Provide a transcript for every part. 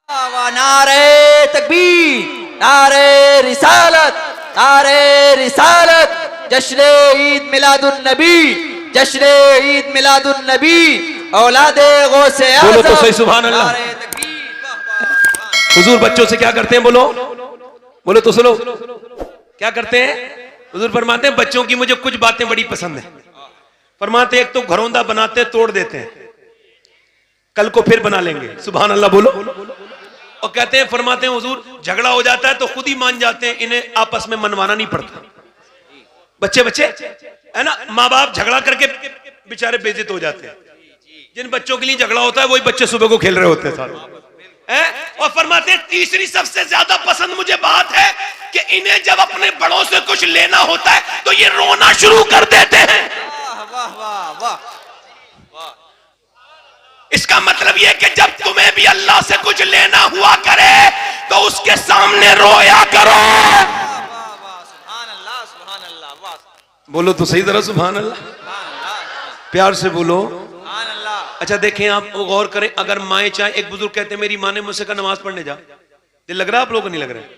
नारे तकबीर, नारे रिसालत, नारे रिसालत, जश्न ईद मिलादुन नबी, जश्न ईद मिलादुन नबी, औलादे गौसे आज़म। बोलो तो सही सुभान अल्लाह। नारे तकबीर। हुजूर बच्चों से क्या करते हैं? बोलो बोलो तो सुनो, क्या करते हैं? हुजूर फरमाते हैं बच्चों की मुझे कुछ बातें बड़ी पसंद है। फरमाते एक तो घरौंदा बनाते तोड़ देते हैं, कल को फिर बना लेंगे। सुभान अल्लाह बोलो। और कहते हैं, फरमाते हैं हुजूर झगड़ा हो जाता है तो खुद ही मान जाते हैं, इन्हें आपस में मनवाना नहीं पड़ता। बच्चे बच्चे है ना, माँ बाप झगड़ा करके बेचारे बेइज्जत हो जाते हैं। जिन बच्चों के लिए झगड़ा होता है वही बच्चे सुबह को खेल रहे होते हैं सारे। और फरमाते हैं तीसरी सबसे ज्यादा पसंद मुझे बात है कि इन्हें जब अपने बड़ों से कुछ लेना होता है तो ये रोना शुरू कर देते हैं। वाह वाह वाह। इसका मतलब यह कि जब तुम्हें भी अल्लाह से कुछ लेना हुआ करे तो उसके सामने रोया करो। बोलो तो सही तरह सुभान अल्लाह, प्यार से बोलो। अच्छा देखें, आप गौर करें, अगर माए चाहे, एक बुजुर्ग कहते हैं मेरी माँ ने मुझसे कहा नमाज पढ़ने जा, दिल लग रहा है आप लोगों को? नहीं लग रहा है?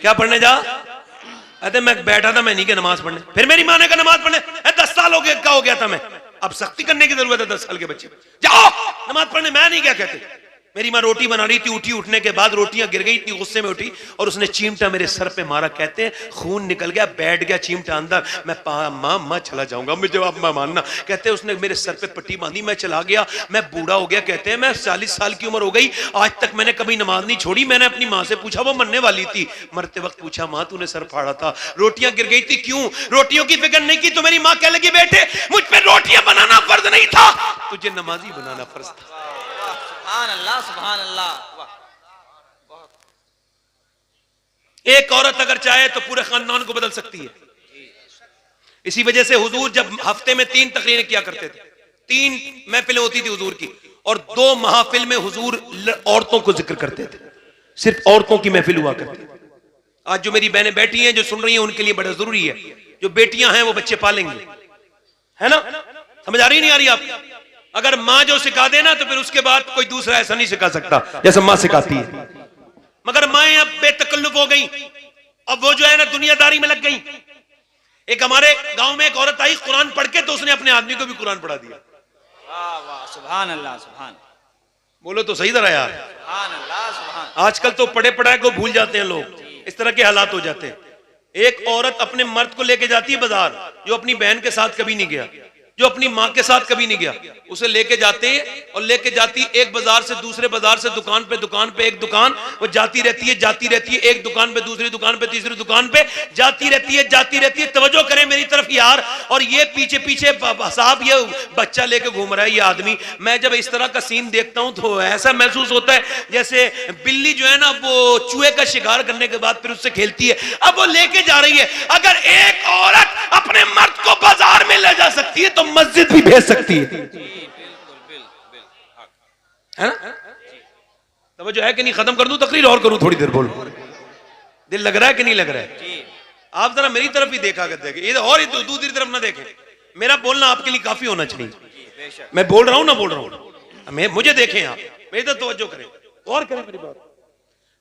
क्या पढ़ने जा? कहते मैं बैठा था, मैं नहीं गया नमाज पढ़ने। फिर मेरी माँ ने कहा नमाज पढ़ने, 10 साल हो गया था मैं। अब सख्ती करने की जरूरत है 10 साल के बच्चे, जाओ नमाज पढ़ने। मैं नहीं गया। कहते मेरी माँ रोटी बना रही थी, उठी, उठने के बाद रोटियां गिर गई, इतनी गुस्से में उठी और उसने चिमटा मेरे सर पे मारा। कहते हैं खून निकल गया, बैठ गया चिमटा अंदर। मैं माँ चला जाऊंगा, मुझे जवाब मैं मानना। कहते हैं उसने मेरे सर पे पट्टी बांधी, मैं चला गया, मैं बूढ़ा हो गया। कहते हैं मैं 40 साल की उम्र हो गई, आज तक मैंने कभी नमाज नहीं छोड़ी। मैंने अपनी माँ से पूछा, वो मरने वाली थी, मरते वक्त पूछा माँ तूने सर फाड़ा था, रोटियां गिर गई थी, क्यों? रोटियों की फिक्र नहीं की। तो मेरी माँ कह लगी बेटे मुझ पे रोटियां बनाना फर्ज नहीं था, तुझे नमाजी बनाना फर्ज था। सुभान अल्लाह, सुभान अल्लाह। एक औरत अगर चाहे तो पूरे खानदान को बदल सकती है। इसी वजह से हुजूर जब हफ्ते में 3 तकरीरें किया करते थे, 3 महफिलें होती थी हुजूर की, और 2 महफिल में हुजूर औरतों को जिक्र करते थे। सिर्फ औरतों की महफिल हुआ करती। आज जो मेरी बहनें बैठी हैं, जो सुन रही हैं, उनके लिए बड़ा जरूरी है। जो बेटियां हैं वो बच्चे पालेंगे, है ना? समझ आ रही नहीं आ रही आप? अगर माँ जो सिखा देना तो फिर उसके बाद कोई दूसरा ऐसा नहीं सिखा सकता जैसे माँ सिखाती है। मगर माएँ अब बेतकल्लुफ हो गई, अब वो जो है ना दुनियादारी में लग गई। एक हमारे गांव में एक औरत आई, कुरान पढ़ के तो उसने अपने आदमी को भी कुरान पढ़ा दिया। वाह वाह, सुभान अल्लाह, सुभान। बोलो तो सही तरह यार। सुभान अल्लाह, सुभान। आजकल तो पढ़े पढ़ाए को भूल जाते हैं लोग, इस तरह के हालात हो जाते हैं। एक औरत अपने मर्द को लेके जाती है बाजार, जो अपनी बहन के साथ कभी नहीं गया, जो अपनी माँ के साथ कभी नहीं गया, उसे लेके जाते हैं और लेके जाती एक बाजार से दूसरे बाजार से, दुकान पे एक दुकान, वो जाती रहती है, एक दुकान पे दूसरी दुकान पे तीसरी दुकान पे जाती रहती है। तवज्जो करें मेरी तरफ यार। और ये पीछे पीछे साहब ये बच्चा लेके घूम रहा है ये आदमी। मैं जब इस तरह का सीन देखता हूं तो ऐसा महसूस होता है जैसे बिल्ली जो है ना वो चूहे का शिकार करने के बाद फिर उससे खेलती है। अब वो लेके जा रही है। अगर एक औरत अपने मर्द को बाजार में ले जा सकती है तो मस्जिद भी भेज सकती है ना? तो जो है कि नहीं, खत्म कर दूं तकरीर और करूं थोड़ी देर? बोलो दिल लग रहा है कि नहीं लग रहा है? आप जरा मेरी तरफ ही देखा करते हैं, और दूसरी तरफ ना देखें। मेरा बोलना आपके लिए काफी होना चाहिए। मैं बोल रहा हूं ना, बोल रहा हूं, मुझे देखें आप, मेरी तरफ तवज्जो करें, और करें मेरी बात।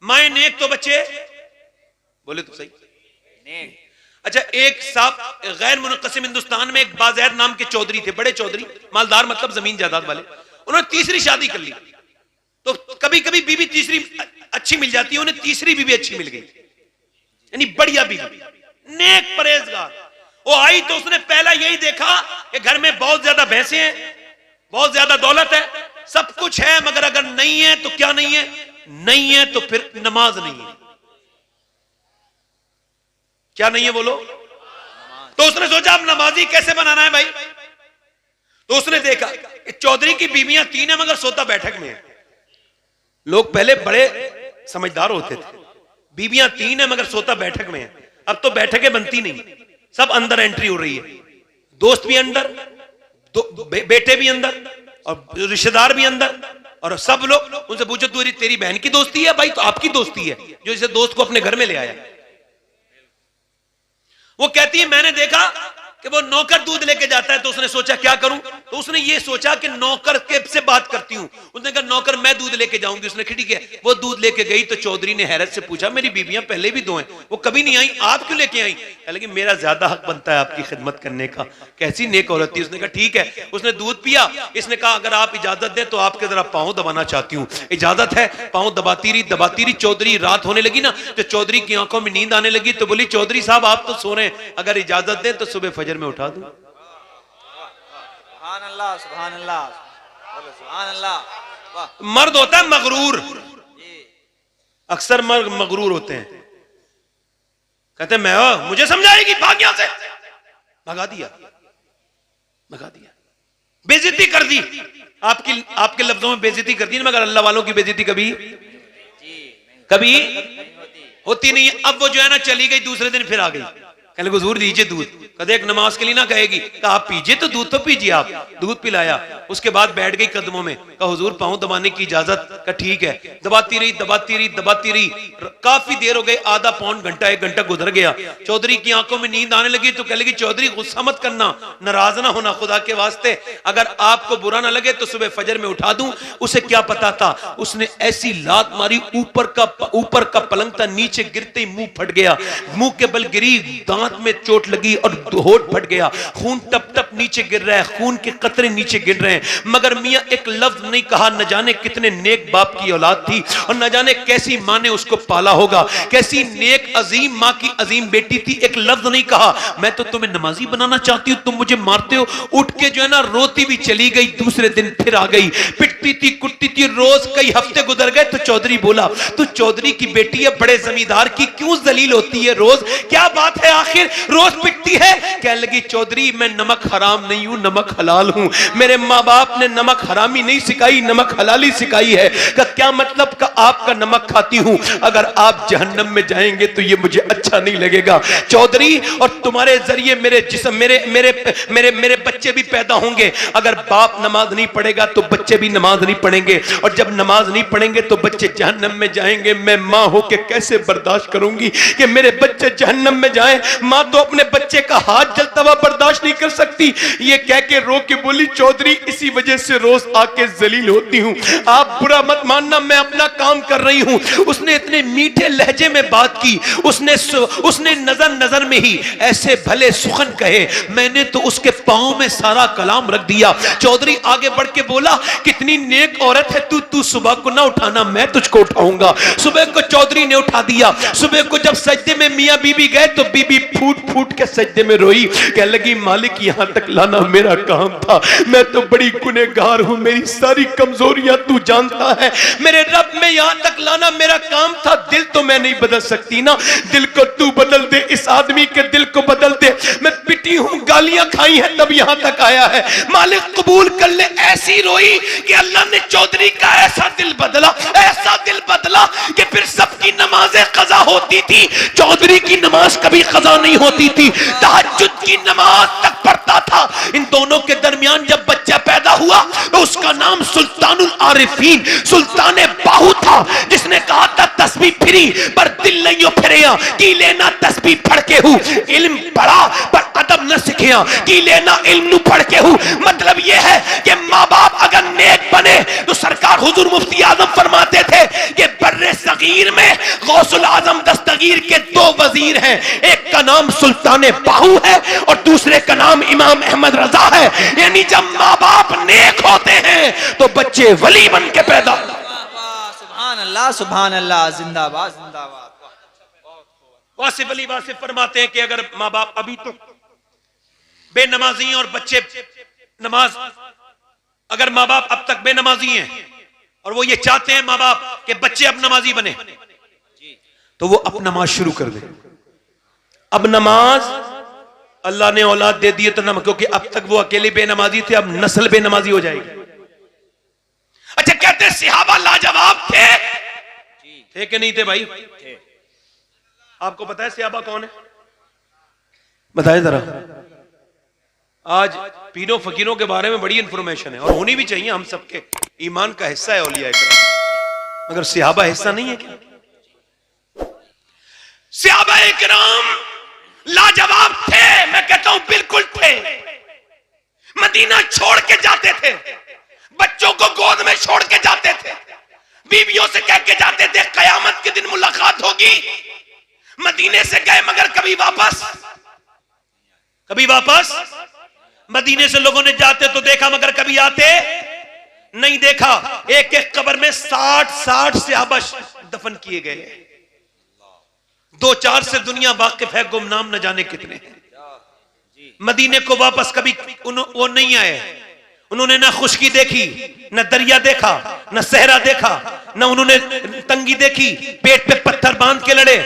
माए नेक तो बच्चे बोले तो सही नेक। अच्छा, एक साहब गैर मुनक़सिम हिंदुस्तान में एक बाज़ैद नाम के चौधरी थे, बड़े चौधरी, मालदार, मतलब जमीन जायदाद वाले। उन्होंने तीसरी शादी कर ली। तो कभी कभी बीवी तीसरी अच्छी मिल जाती है, उन्हें तीसरी बीवी अच्छी मिल गई, यानी बढ़िया बीवी, नेक परहेजगार। वो आई तो उसने पहला यही देखा कि घर में बहुत ज्यादा भैंसे हैं, बहुत ज्यादा दौलत है, सब कुछ है, मगर अगर नहीं है तो क्या नहीं है? नहीं है तो फिर नमाज नहीं है। क्या नहीं है बोलो? तो उसने सोचा अब नमाजी कैसे बनाना है भाई। तो उसने देखा चौधरी की बीवियां 3 है मगर सोता बैठक में है। लोग पहले बड़े समझदार होते थे, बीवियां 3 है मगर सोता बैठक में है। अब तो बैठकें बनती नहीं, सब अंदर एंट्री हो रही है। दोस्त भी अंदर, बेटे भी अंदर, और रिश्तेदार भी अंदर, और सब लोग उनसे पूछो तेरी बहन की दोस्ती है? भाई तो आपकी दोस्ती है जो इसे दोस्त को अपने घर में ले आया। वो कहती है मैंने देखा कि वो नौकर दूध लेके जाता है, तो उसने सोचा क्या करूं, तो उसने ये सोचा कि नौकर के से बात करती हूं। उसने कहा नौकर मैं दूध लेके जाऊंगी। उसने कहा ठीक है। वो दूध लेके गई तो चौधरी ने हैरत से पूछा मेरी बीबियां पहले भी 2 हैं, वो कभी नहीं आई, आप क्यों लेके आई? लेकिन मेरा ज्यादा हक बनता है आपकी खिदमत करने का। कैसी नेक औरत थी। उसने कहा ठीक है। उसने दूध पिया। इसने कहा अगर आप इजाजत दें तो आपके जरा पांव दबाना चाहती हूँ। इजाजत है। पांव दबाती रही। चौधरी रात होने लगी ना, तो चौधरी की आंखों में नींद आने लगी, तो बोली चौधरी साहब आप तो सो रहे हैं, अगर इजाजत दें तो सुबह फजर में उठा दूं। सुभान अल्लाह, सुभान अल्लाह, बोलो सुभान अल्लाह। वाह। मर्द होता है मगरूर, जी। अक्सर मर्द मगरूर होते हैं, कहते हैं मैं मुझे समझाएगी, भाग यहां से। भगा दिया, बेइज्जती कर दी। आपके लफ्जों में बेइज्जती कर दी, मगर अल्लाह वालों की बेइज्जती कभी होती नहीं है। अब वो जो है ना चली गई, दूसरे दिन फिर आ गई, कहने हुजूर दीजिए दूध। कहते एक नमाज के लिए ना कहेगी, कहा आप पीजिए तो दूध तो पीजिए। आप दूध पिलाया, उसके बाद बैठ गई कदमों में, कहा हुजूर पांव दबाने की इजाजत। कहा ठीक है। दबाती रही। काफी देर हो गई, आधा पौन घंटा 1 घंटा गुजर गया। चौधरी की आंखों में नींद आने लगी, तो कह लगी चौधरी गुस्सा मत करना, नाराज ना होना, खुदा के वास्ते अगर आपको बुरा ना लगे तो सुबह फजर में उठा दूं। उसे क्या पता था, उसने ऐसी लात मारी, ऊपर का पलंग था, नीचे गिरते ही मुंह फट गया, मुंह के बल गिरी, दांत में चोट लगी और होठ फट गया, खून टप नीचे गिर रहा है, खून के कतरे नीचे गिर रहे हैं। मगर मियां एक लफ्ज नहीं कहा। न जाने कितने नेक बाप की औलाद थी और न जाने कैसी मां ने उसको पाला होगा, कैसी नेक अजीम मां की अजीम बेटी थी। एक लफ्ज नहीं कहा, मैं तो तुम्हें नमाजी बनाना चाहती हूं, तुम मुझे मारते हो। उठ के जो है ना रोती भी चली गई। दूसरे दिन फिर आ गई, पिटती थी, कुटती थी, रोज कई हफ्ते गुजर गए। तो चौधरी बोला तू चौधरी की बेटी है, बड़े जमींदार की, क्यों जलील होती है रोज, क्या बात है आखिर रोज पिटती है? कह लगी चौधरी मैं नमक हराम नहीं हूं, नमक हलाल हूं। मेरे माँ बाप ने नमक हरामी नहीं सिखाई, नमक हलाली सिखाई है। का क्या मतलब का आपका नमक खाती हूं, अगर आप जहन्नम में जाएंगे तो ये मुझे अच्छा नहीं लगेगा चौधरी, और तुम्हारे जरिए मेरे जिस्म मेरे बच्चे भी पैदा होंगे। अगर बाप नमाज नहीं पढ़ेगा तो बच्चे भी नमाज नहीं पढ़ेंगे, और जब नमाज नहीं पढ़ेंगे तो बच्चे जहन्नम में जाएंगे। मैं माँ होके कैसे बर्दाश्त करूंगी कि मेरे बच्चे जहन्नम में जाएं? माँ तो अपने बच्चे का हाथ जलता हुआ बर्दाश्त नहीं कर सकती। ये कह के रो के बोली चौधरी इसी वजह से रोज आके जलील होती हूँ, आप बुरा मत मानना, मैं अपना काम कर रही हूँ। उसने इतने मीठे लहजे में बात की, उसने नजर में ही ऐसे भले सुखन कहे, मैंने तो उसके पांव में सारा कलाम रख दिया। चौधरी आगे बढ़ के बोला कितनी नेक औरत है तू सुबह को ना उठाना, मैं तुझको उठाऊंगा। सुबह को चौधरी ने उठा दिया। सुबह को जब सजदे में मियां बीबी गए तो बीबी फूट के सजदे में रोई, कह लगी मालिक यहां तक लाना मेरा काम था, मैं तो बड़ी गुनहगार हूं, मेरी सारी कमजोरियां तू जानता है, मेरे रब में यहां तक लाना मेरा काम था। दिल तो मैं नहीं बदल सकती ना, दिल को तू बदल दे, इस आदमी के दिल को बदल दे। मैं पिटी हूं, गालियां खाई हैं, तब यहां तक आया है, मालिक कबूल कर ले। ऐसी रोई कि अल्लाह ने चौधरी का ऐसा दिल बदला कि फिर सबकी नमाजें कज़ा होती थी, चौधरी की नमाज कभी कज़ा नहीं होती थी, तहज्जुद की नमाज तक पढ़ता था। इन दोनों के दरमियान जब बच्चा पैदा हुआ तो उसका नाम सुल्तानुल आरिफीन, सुल्तान बाहू था, जिसने कहा था तस्बीह फिरी पर दिल नहीं फिरिया, की लेना तस्बीह पढ़ के हूं, इल्म पढ़ा पर अदब न सीखिया, की लेना इल्म पढ़ के हूं। मतलब यह है कि माँ बाप अगर नेक बने तो सरकार हुजूर मुफ्ती आजम फरमाते थे कि बर्रे सगीर में गौसुल आजम दस्तगीर के 2 वजीर हैं, एक का नाम सुल्तान बाहू है और दूसरे का नाम इमाम अहमद रजा है। यानी जब माँ बाप नेक होते हैं तो बच्चे वली बन के पैदा। सुभान अल्लाह, सुभान अल्लाह, जिंदाबाद जिंदाबाद। वासिफ अली वासिफ फरमाते हैं कि अगर माँ बाप अभी तो बेनमाजी और बच्चे नमाज, अगर माँ बाप अब तक बेनमाजी हैं और वो ये चाहते हैं माँ बाप कि बच्चे अब नमाजी बने, तो वो अब नमाज शुरू कर दे। अब नमाज अल्लाह ने औलाद दे दी है तो नमाज, क्योंकि अब तक वो अकेले बेनमाजी थे, अब नस्ल बेनमाजी हो जाएगी। अच्छा कहते हैं सहाबा लाजवाब थे कि नहीं थे भाई? आपको पता है सहाबा कौन है? बताएं जरा। आज पीरों फकीरों के बारे में बड़ी इंफॉर्मेशन है और होनी भी चाहिए, हम सबके ईमान का हिस्सा है औलिया इकराम, मगर सहाबा हिस्सा नहीं है क्या? सहाबा इकराम लाजवाब थे, मैं कहता हूं बिल्कुल थे। मदीना छोड़ के जाते थे, बच्चों को गोद में छोड़ के जाते थे, बीवियों से कह के जाते थे कयामत के दिन मुलाकात होगी। मदीने से गए मगर कभी वापस मदीने से लोगों ने जाते तो देखा मगर कभी आते नहीं देखा। एक एक कब्र में 60 सहाबा दफन किए गए। 2-4 से दुनिया वाकिफ है, गुमनाम न जाने कितने हैं। मदीने को वापस कभी वो नहीं आए। उन्होंने ना खुशकी देखी, न दरिया देखा, न सहरा देखा, न उन्होंने तंगी देखी। पेट पे पत्थर बांध के लड़े,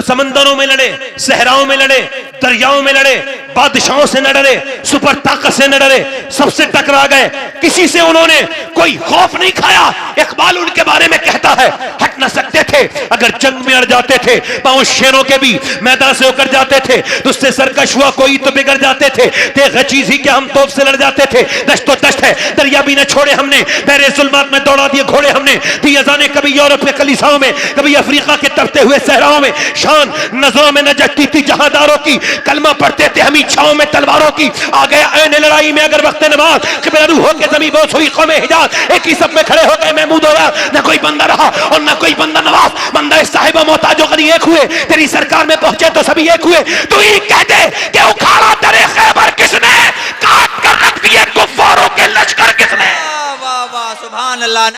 समंदरों में लड़े, सहराओं में लड़े, दरियाओं में लड़े, बादशाहों से न डरे, सुपर ताकत से न डरे, सबसे टकरा गए। किसी से उन्होंने कोई खौफ नहीं खाया। इकबाल उनके बारे में कहता है हट न सकते थे, अगर जंग में अड़ जाते थे, पांव शेरों के भी मैदान से होकर जाते थे, तुझसे सरकश हुआ कोई तो बिगड़ जाते थे। ते चीज ही क्या हम तोप से लड़ जाते थे। दश्त तो दश्त है, दरिया भी न छोड़े हमने, बहरे जुल्मात में दौड़ा दिए घोड़े हमने। दी अज़ाने कभी यूरोप के कलीसाओं में, कभी अफ्रीका के तपते हुए सहराओं में। शान नजरों में न जचती थी जहांदारों की, कलमा पढ़ते थे हम इच्छाओं में तलवारों की। आ गया ऐन लड़ाई में अगर वक्त नमाज, किबला रूह हो के ज़मीं बोस हुई कौमे हिजाज। एक ही सब में खड़े हो गए महमूद और न कोई बंदा रहा और न कोई बंदा नवाज। बंदा साहिब मोहताजो गनी एक हुए, तेरी सरकार में पहुंचे तो सभी एक हुए। तू ही कह दे कि